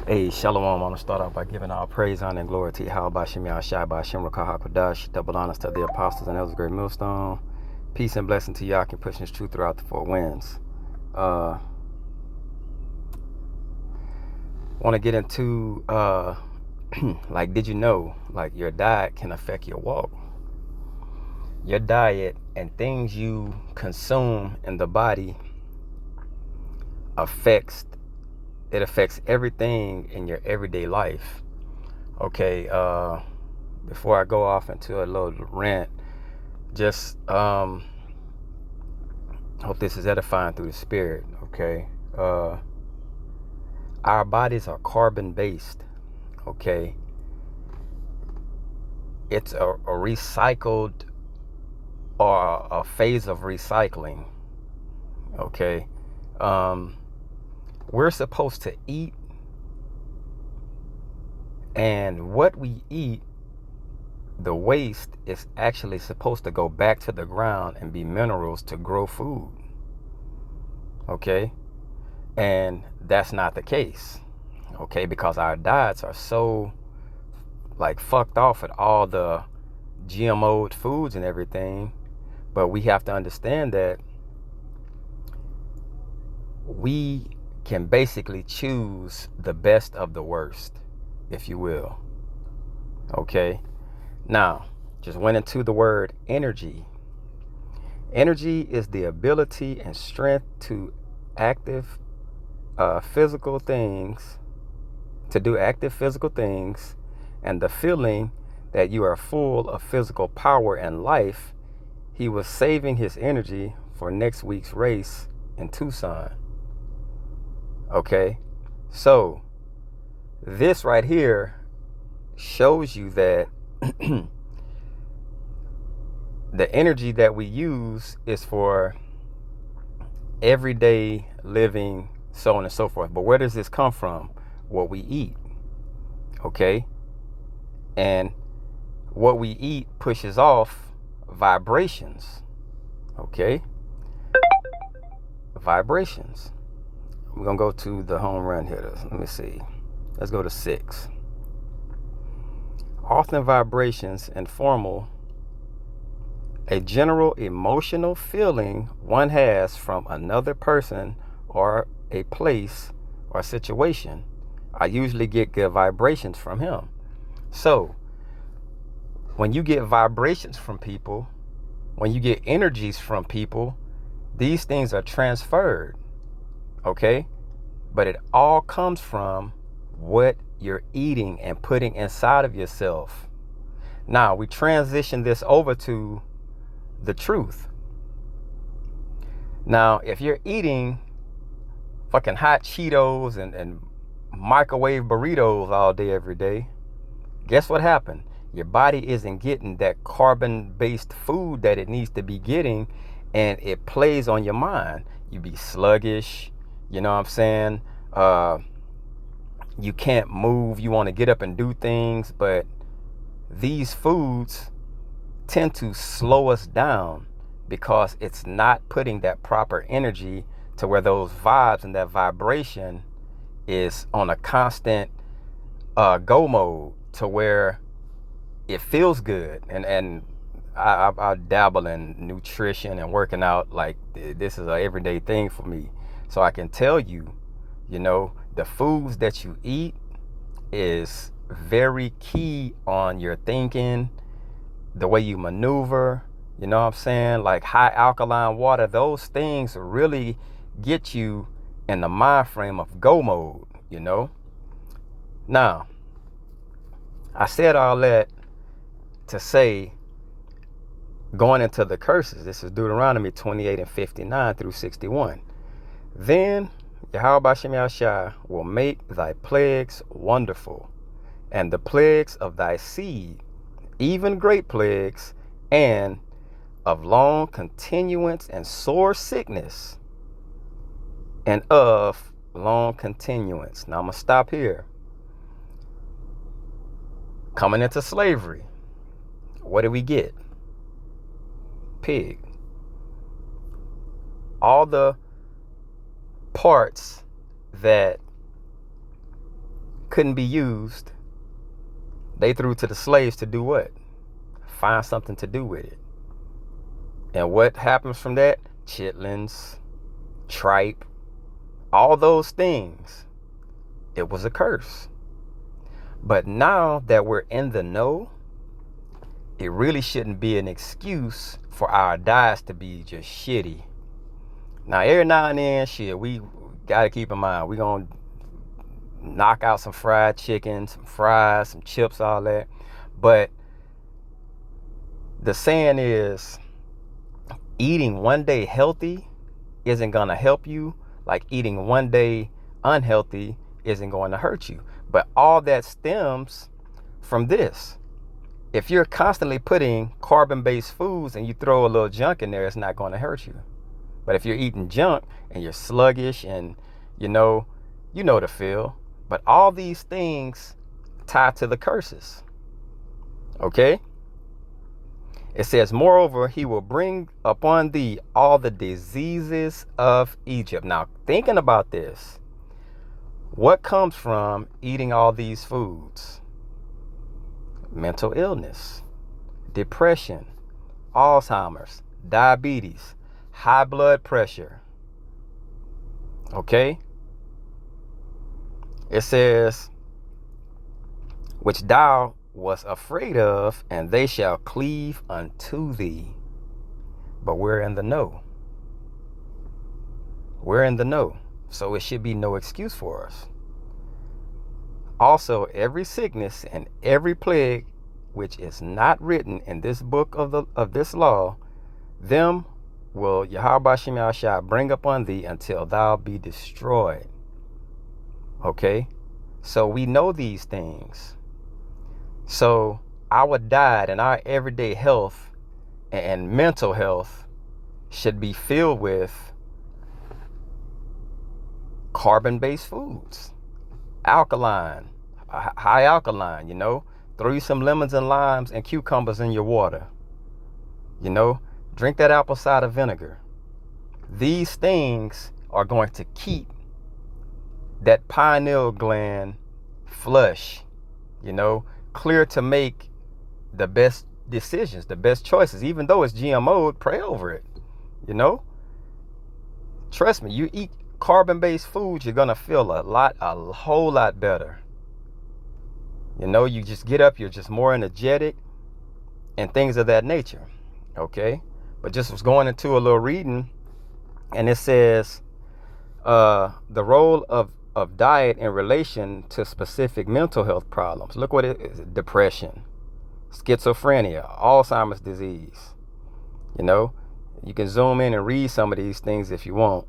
Hey, Shalom. I want to start off by giving all praise, honor, and glory to Yahweh Bashem Yahshai Bashem Rakah HaKodash. Double honors to the apostles and elders, great millstone. Peace and blessing to Yah, and pushing his truth throughout the four winds. Want to get into, like, did you know, like, your diet can affect your walk? Your diet and things you consume in the body affects everything in your everyday life. Okay, before I go off into a little rant, just hope this is edifying through the spirit. Okay, our bodies are carbon based. Okay, it's a recycled or a phase of recycling. Okay, we're supposed to eat, and what we eat, the waste is actually supposed to go back to the ground and be minerals to grow food. Okay, and that's not the case. Okay, because our diets are so like fucked off at all the GMO'd foods and everything. But we have to understand that we can basically choose the best of the worst, if you will. Okay, now just went into the word energy. Energy is the ability and strength to active physical things, to do active physical things, and the feeling that you are full of physical power and life. He was saving his energy for next week's race in Tucson. Okay, so this right here shows you that the energy that we use is for everyday living, so on and so forth. But where does this come from? What we eat. Okay, and what we eat pushes off vibrations. Okay, vibrations. We're gonna go to the home run hitters. Let me see. Let's go to 6. Often vibrations informal a general emotional feeling one has from another person or a place or situation. I usually get good vibrations from him. So when you get vibrations from people, when you get energies from people, these things are transferred. Okay, but it all comes from what you're eating and putting inside of yourself. Now we transition this over to the truth. Now if you're eating fucking hot Cheetos and microwave burritos all day every day, guess what happened? Your body isn't getting that carbon-based food that it needs to be getting, and it plays on your mind. You be sluggish, you know what I'm saying? You can't move, you want to get up and do things, but these foods tend to slow us down because it's not putting that proper energy to where those vibes and that vibration is on a constant go mode, to where it feels good. And I dabble in nutrition and working out. Like, this is an everyday thing for me. So I can tell you, you know, the foods that you eat is very key on your thinking, the way you maneuver. You know what I'm saying? Like high alkaline water, those things really get you in the mind frame of go mode, you know? Now, I said all that to say, going into the curses, this is Deuteronomy 28 and 59 through 61. Then Yahweh Bashem Yahshai will make thy plagues wonderful, and the plagues of thy seed, even great plagues, and of long continuance and sore sickness, and of long continuance. Now I'm going to stop here. Coming into slavery, what did we get? Pig. All the parts that couldn't be used, they threw to the slaves to do what? Find something to do with it. And what happens from that? Chitlins, tripe, all those things. It was a curse. But now that we're in the know, it really shouldn't be an excuse for our diets to be just shitty. Now, every now and then, we got to keep in mind, we're going to knock out some fried chicken, some fries, some chips, all that. But the saying is, eating one day healthy isn't going to help you, like eating one day unhealthy isn't going to hurt you. But all that stems from this. If you're constantly putting carbon-based foods and you throw a little junk in there, it's not going to hurt you. But if you're eating junk and you're sluggish and you know the feel. But all these things tie to the curses. Okay? It says, moreover, he will bring upon thee all the diseases of Egypt. Now, thinking about this, what comes from eating all these foods? Mental illness, depression, Alzheimer's, diabetes, high blood pressure. Okay? It says, which thou was afraid of, and they shall cleave unto thee. But we're in the know. We're in the know. So it should be no excuse for us. Also, every sickness and every plague which is not written in this book of this law, them will Yahweh Shem Yahshua bring upon thee until thou be destroyed. Okay? So we know these things. So our diet and our everyday health and mental health should be filled with carbon-based foods, alkaline, high alkaline, throw you some lemons and limes and cucumbers in your water, drink that apple cider vinegar. These things are going to keep that pineal gland flush, clear to make the best decisions, the best choices. Even though it's GMO, pray over it, Trust me, you eat carbon-based foods, you're going to feel a whole lot better. You just get up, you're just more energetic and things of that nature. Okay? But just was going into a little reading, and it says the role of diet in relation to specific mental health problems. Look what it is: depression, schizophrenia, Alzheimer's disease. You can zoom in and read some of these things if you want.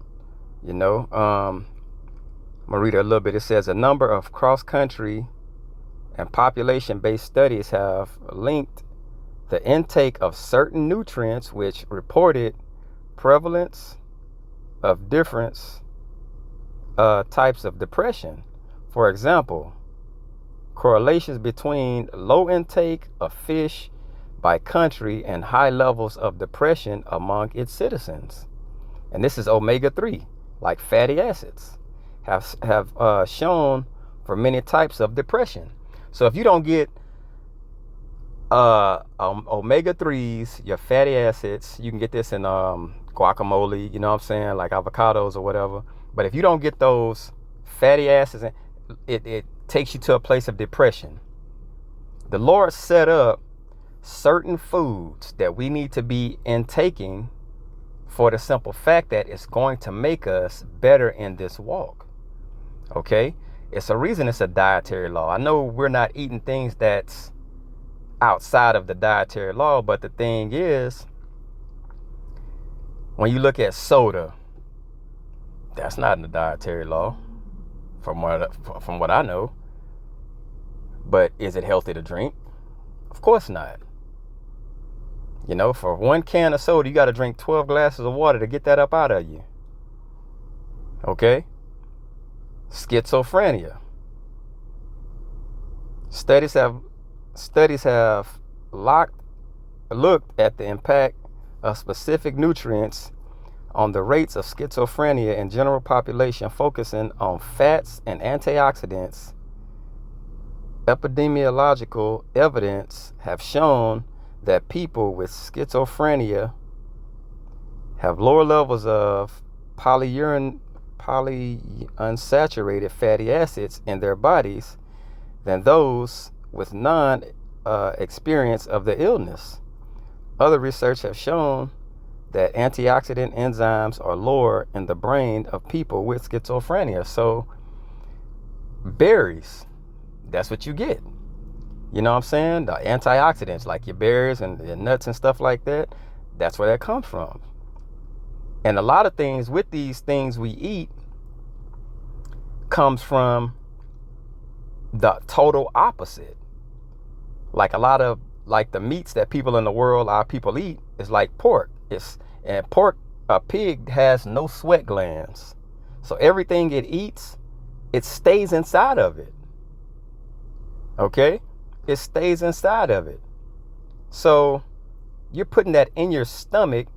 I'm going to read a little bit. It says a number of cross-country and population-based studies have linked the intake of certain nutrients which reported prevalence of different types of depression. For example, correlations between low intake of fish by country and high levels of depression among its citizens. And this is omega-3, like fatty acids, have shown for many types of depression. So if you don't get omega-3s, your fatty acids, you can get this in guacamole, like avocados or whatever. But if you don't get those fatty acids, it takes you to a place of depression. The Lord set up certain foods that we need to be intaking for the simple fact that it's going to make us better in this walk. Okay? It's a reason it's a dietary law. I know we're not eating things that's outside of the dietary law, but the thing is, when you look at soda, that's not in the dietary law, from what I know. But is it healthy to drink? Of course not. For one can of soda, you got to drink 12 glasses of water to get that up out of you. Okay? Schizophrenia. Studies have looked at the impact of specific nutrients on the rates of schizophrenia in general population, focusing on fats and antioxidants epidemiological evidence have shown that people with schizophrenia have lower levels of polyunsaturated fatty acids in their bodies than those with non-experience of the illness. Other research has shown that antioxidant enzymes are lower in the brain of people with schizophrenia. So berries, that's what you get. You know what I'm saying? The antioxidants, like your berries and your nuts and stuff like that, that's where that comes from. And a lot of things with these things we eat comes from the total opposite. Like a lot of like the meats that people in the world, our people eat, is like pork. A pig has no sweat glands. So everything it eats, it stays inside of it. Okay? It stays inside of it. So you're putting that in your stomach,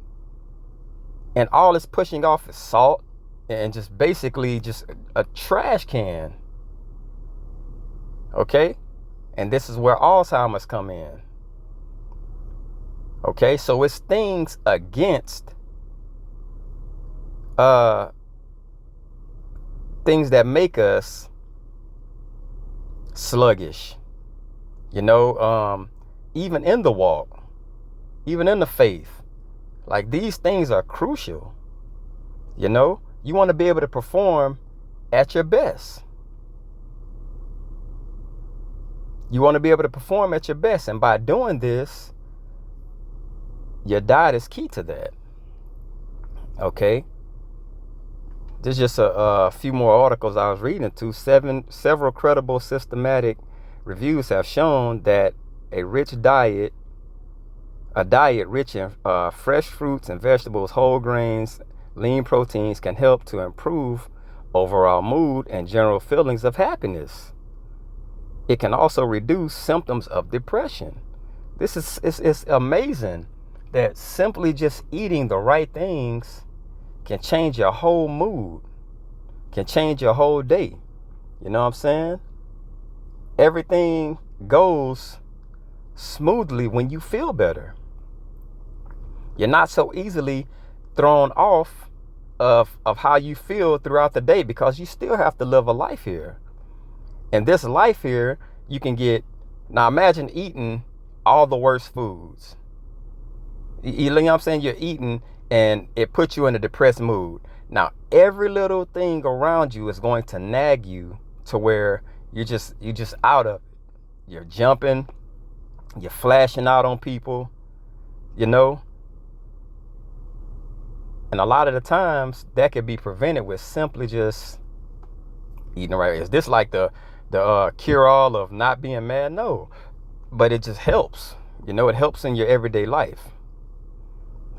and all it's pushing off is salt and just basically just a trash can. Okay? And this is where Alzheimer's come in. Okay, so it's things against things that make us sluggish. You know, even in the walk, even in the faith, like these things are crucial. You know, you want to be able to perform at your best. You want to be able to perform at your best, and by doing this, your diet is key to that. Okay. There's just a few more articles I was reading to. Several credible systematic reviews have shown that a diet rich in fresh fruits and vegetables, whole grains, lean proteins can help to improve overall mood and general feelings of happiness. It can also reduce symptoms of depression. This is it's amazing that simply just eating the right things can change your whole mood, can change your whole day. You know what I'm saying? Everything goes smoothly when you feel better. You're not so easily thrown off of how you feel throughout the day, because you still have to live a life here. And this life here, you can get, now imagine eating all the worst foods. You know what I'm saying? You're eating and it puts you in a depressed mood. Now, every little thing around you is going to nag you to where you're just out of it. You're jumping, you're flashing out on people, you know? And a lot of the times that could be prevented with simply just eating right. Is this like the cure-all of not being mad? No, but it just helps. You know, it helps in your everyday life.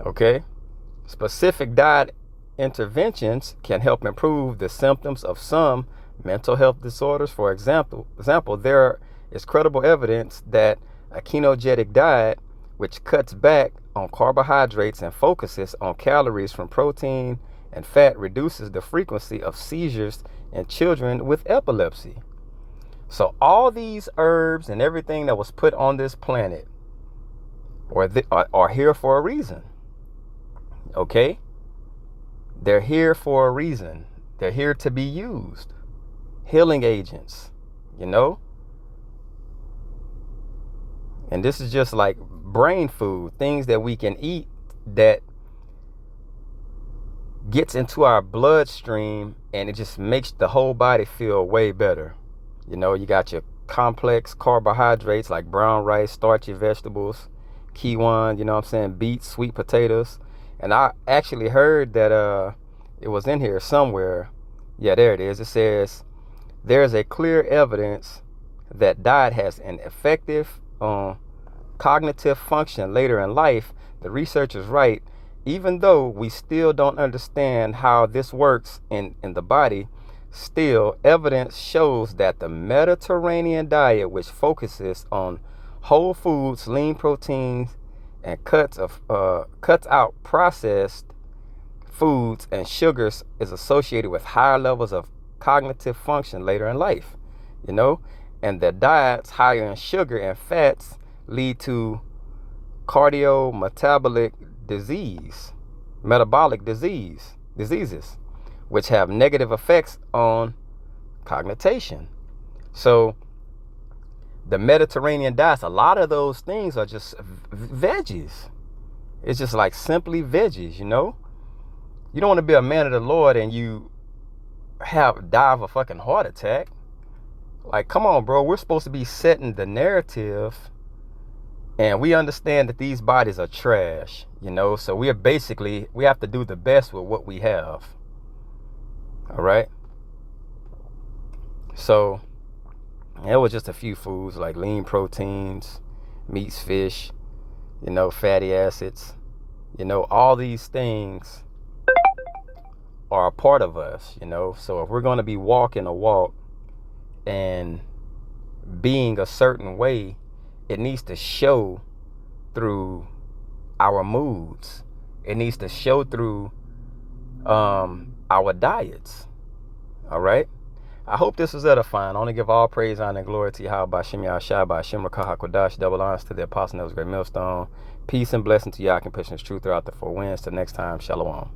Okay, specific diet interventions can help improve the symptoms of some mental health disorders. For example, there is credible evidence that a ketogenic diet, which cuts back on carbohydrates and focuses on calories from protein and fat, reduces the frequency of seizures in children with epilepsy. So all these herbs and everything that was put on this planet are here for a reason. Okay? They're here for a reason. They're here to be used. Healing agents, you know? And this is just like brain food, things that we can eat that gets into our bloodstream and it just makes the whole body feel way better. You know, you got your complex carbohydrates like brown rice, starchy vegetables, quinoa, you know what I'm saying, beets, sweet potatoes. And I actually heard that it was in here somewhere. Yeah, there it is. It says, there's a clear evidence that diet has an effective cognitive function later in life. The researchers write, even though we still don't understand how this works in the body, still evidence shows that the Mediterranean diet, which focuses on whole foods, lean proteins, and cuts out processed foods and sugars, is associated with higher levels of cognitive function later in life. You know, And the diets higher in sugar and fats lead to cardiometabolic metabolic diseases, which have negative effects on cognition. So the Mediterranean diets, a lot of those things are just veggies. It's just like simply veggies, you know? You don't want to be a man of the Lord and you die of a fucking heart attack. Like, come on, bro. We're supposed to be setting the narrative, and we understand that these bodies are trash, you know? So we have to do the best with what we have. All right? So it was just a few foods like lean proteins, meats, fish, you know, fatty acids. You know, all these things are a part of us, you know? So if we're going to be walking a walk and being a certain way, it needs to show through our moods. It needs to show through our diets. All right? I hope this was edifying. I want to give all praise, honor, and glory to Yahweh Shem Yahshua B'Shem Rakah HaKodash. Double honors to the apostle that was great millstone. Peace and blessing to Yah, can push His truth throughout the four winds. Till next time, Shalom.